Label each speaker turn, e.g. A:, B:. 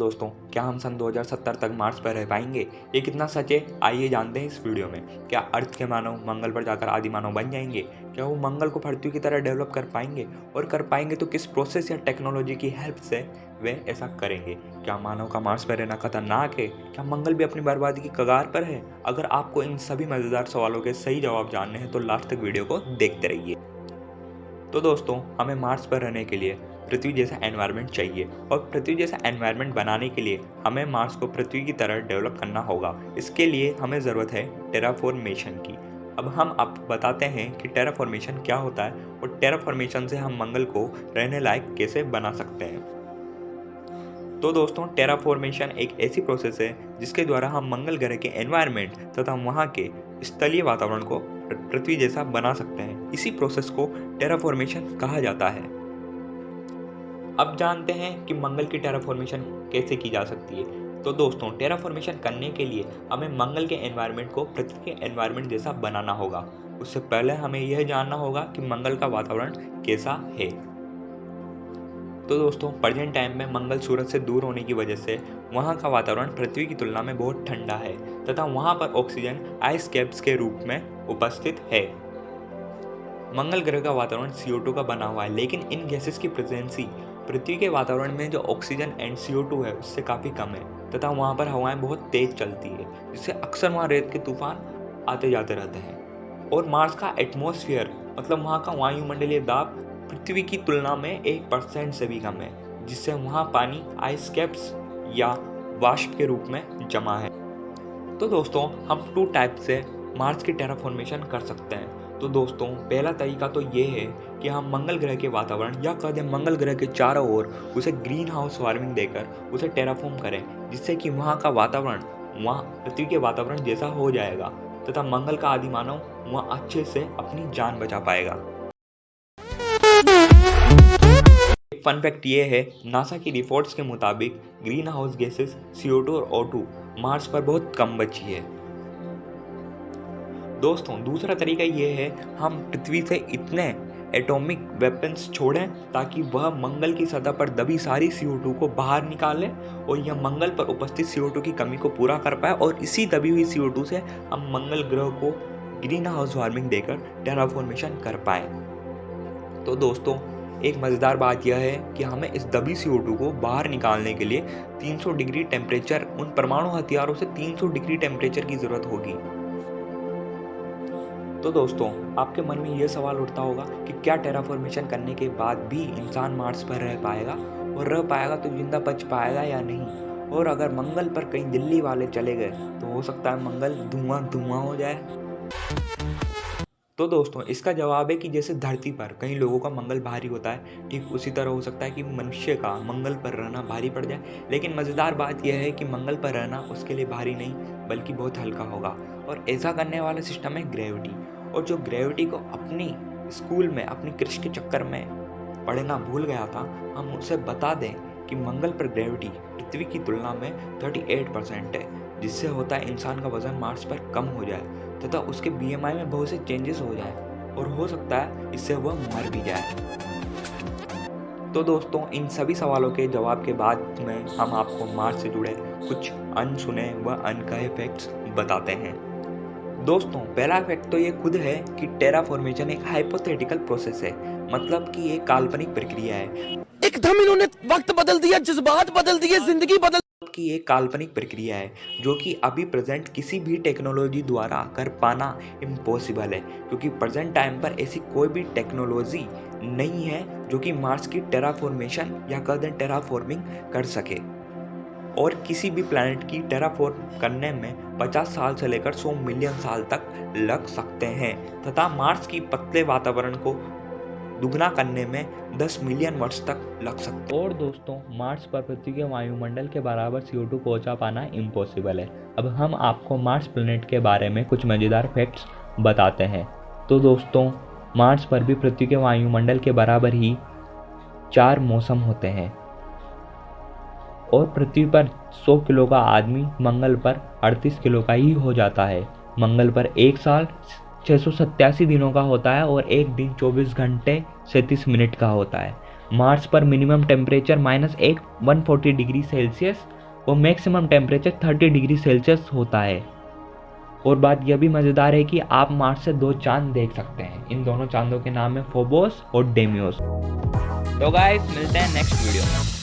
A: दोस्तों, क्या हम सन 2070 तक मार्स पर रह पाएंगे? ये कितना सच है, आइए जानते हैं इस वीडियो में। क्या अर्थ के मानव मंगल पर जाकर आदि मानव बन जाएंगे? क्या वो मंगल को पृथ्वी की तरह डेवलप कर पाएंगे? और कर पाएंगे तो किस प्रोसेस या टेक्नोलॉजी की हेल्प से वे ऐसा करेंगे? क्या मानव का मार्स पर रहना खतरनाक है? क्या मंगल भी अपनी बर्बादी की कगार पर है? अगर आपको इन सभी मजेदार सवालों के सही जवाब जानने हैं तो लास्ट तक वीडियो को देखते रहिए। तो दोस्तों, हमें मार्स पर रहने के लिए पृथ्वी जैसा एनवायरनमेंट चाहिए, और पृथ्वी जैसा एनवायरनमेंट बनाने के लिए हमें मार्स को पृथ्वी की तरह डेवलप करना होगा। इसके लिए हमें ज़रूरत है टेराफॉर्मेशन की। अब हम आपको बताते हैं कि टेराफॉर्मेशन क्या होता है और टेराफॉर्मेशन से हम मंगल को रहने लायक कैसे बना सकते हैं। तो दोस्तों, टेराफॉर्मेशन एक ऐसी प्रोसेस है जिसके द्वारा हम मंगल ग्रह के एनवायरनमेंट तथा वहाँ के स्थलीय वातावरण को पृथ्वी जैसा बना सकते हैं। इसी प्रोसेस को टेराफॉर्मेशन कहा जाता है। अब जानते हैं कि मंगल की टेराफॉर्मेशन कैसे की जा सकती है। तो दोस्तों, टेराफॉर्मेशन करने के लिए हमें मंगल के एनवायरनमेंट को पृथ्वी के एनवायरनमेंट जैसा बनाना होगा। उससे पहले हमें यह जानना होगा कि मंगल का वातावरण कैसा है। तो दोस्तों, प्रेजेंट टाइम में मंगल सूरज से दूर होने की वजह से वहाँ का वातावरण पृथ्वी की तुलना में बहुत ठंडा है तथा वहाँ पर ऑक्सीजन आइस कैप्स के रूप में उपस्थित है। मंगल ग्रह का वातावरण CO2 का बना हुआ है, लेकिन इन गैसेस की प्रेजेंसी पृथ्वी के वातावरण में जो ऑक्सीजन एंड CO2 है उससे काफ़ी कम है तथा वहाँ पर हवाएं बहुत तेज चलती है, जिससे अक्सर वहाँ रेत के तूफान आते जाते रहते हैं। और मार्स का एटमॉस्फेयर मतलब वहाँ का वायुमंडलीय दाब पृथ्वी की तुलना में 1% से भी कम है, जिससे वहाँ पानी आइस कैप्स या वाष्प के रूप में जमा है। तो दोस्तों, हम 2 टाइप से मार्स की टेराफॉर्मेशन कर सकते हैं। तो दोस्तों, पहला तरीका तो ये है कि हम मंगल ग्रह के वातावरण या कह दें मंगल ग्रह के चारों ओर उसे ग्रीन हाउस वार्मिंग देकर उसे टेराफॉर्म करें, जिससे कि वहाँ का वातावरण वहाँ पृथ्वी के वातावरण जैसा हो जाएगा तथा मंगल का आदि मानव वहाँ अच्छे से अपनी जान बचा पाएगा। एक फन फैक्ट ये है, नासा की रिपोर्ट्स के मुताबिक ग्रीन हाउस गैसेस CO2 और O2 मार्स पर बहुत कम बची है। दोस्तों, दूसरा तरीका ये है, हम पृथ्वी से इतने एटॉमिक वेपन्स छोड़ें ताकि वह मंगल की सतह पर दबी सारी CO2 को बाहर निकाले और यह मंगल पर उपस्थित CO2 की कमी को पूरा कर पाए, और इसी दबी हुई CO2 से हम मंगल ग्रह को ग्रीन हाउस वार्मिंग देकर टेराफॉर्मेशन कर पाए। तो दोस्तों, एक मज़ेदार बात यह है कि हमें इस दबी CO2 को बाहर निकालने के लिए 300 डिग्री टेम्परेचर, उन परमाणु हथियारों से 300 डिग्री टेम्परेचर की ज़रूरत होगी। तो दोस्तों, आपके मन में यह सवाल उठता होगा कि क्या टेराफॉर्मेशन करने के बाद भी इंसान मार्स पर रह पाएगा, और रह पाएगा तो जिंदा बच पाएगा या नहीं, और अगर मंगल पर कहीं दिल्ली वाले चले गए तो हो सकता है मंगल धुआं धुआं हो जाए। तो दोस्तों, इसका जवाब है कि जैसे धरती पर कई लोगों का मंगल भारी होता है, ठीक उसी तरह हो सकता है कि मनुष्य का मंगल पर रहना भारी पड़ जाए। लेकिन मज़ेदार बात यह है कि मंगल पर रहना उसके लिए भारी नहीं बल्कि बहुत हल्का होगा, और ऐसा करने वाला सिस्टम है ग्रेविटी। और जो ग्रेविटी को अपनी स्कूल में अपनी कृष के चक्कर में पढ़ना भूल गया था, हम उसे बता दें कि मंगल पर ग्रेविटी पृथ्वी की तुलना में 38% है, जिससे होता है इंसान का वजन मार्स पर कम हो जाए तथा उसके BMI में बहुत से चेंजेस हो जाए, और हो सकता है इससे वह मर भी जाए। तो दोस्तों, इन सभी सवालों के जवाब के बाद में हम आपको मार्स से जुड़े कुछ अनसुने व अनकहे फैक्ट्स बताते हैं। दोस्तों, पहला फैक्ट तो ये खुद है कि टेराफॉर्मेशन एक हाइपोथेटिकल प्रोसेस है, मतलब कि एक काल्पनिक प्रक्रिया है।
B: एकदम इन्होंने वक्त बदल दिया, जज्बात बदल दिए, जिंदगी बदल
A: की एक काल्पनिक प्रक्रिया है जो कि अभी प्रेजेंट किसी भी टेक्नोलॉजी द्वारा कर पाना इम्पॉसिबल है, क्योंकि प्रेजेंट टाइम पर ऐसी कोई भी टेक्नोलॉजी नहीं है जो कि मार्स की टेराफॉर्मेशन या कह दें टेराफॉर्मिंग कर सके। और किसी भी प्लैनेट की टेराफॉर्म करने में 50 साल से लेकर 100 मिलियन साल तक लग सकते हैं तथा मार्स की पतले वातावरण को दुगना करने में 10 मिलियन वर्ष तक लग सकते हैं। और दोस्तों, मार्स पर पृथ्वी के वायुमंडल के बराबर CO2 पहुंचा पाना इम्पॉसिबल है। अब हम आपको मार्स प्लैनेट के बारे में कुछ मज़ेदार फैक्ट्स बताते हैं। तो दोस्तों, मार्स पर भी पृथ्वी के वायुमंडल के बराबर ही 4 मौसम होते हैं, और पृथ्वी पर 100 किलो का आदमी मंगल पर 38 किलो का ही हो जाता है। मंगल पर एक साल 687 दिनों का होता है और एक दिन 24 घंटे 37 मिनट का होता है। मार्स पर मिनिमम टेम्परेचर -140 डिग्री सेल्सियस और मैक्सिमम टेम्परेचर 30 डिग्री सेल्सियस होता है। और बात यह भी मज़ेदार है कि आप मार्स से 2 चांद देख सकते हैं। इन दोनों चांदों के नाम है फोबोस और डेमियोस। तो गाइस मिलते हैं नेक्स्ट वीडियो में।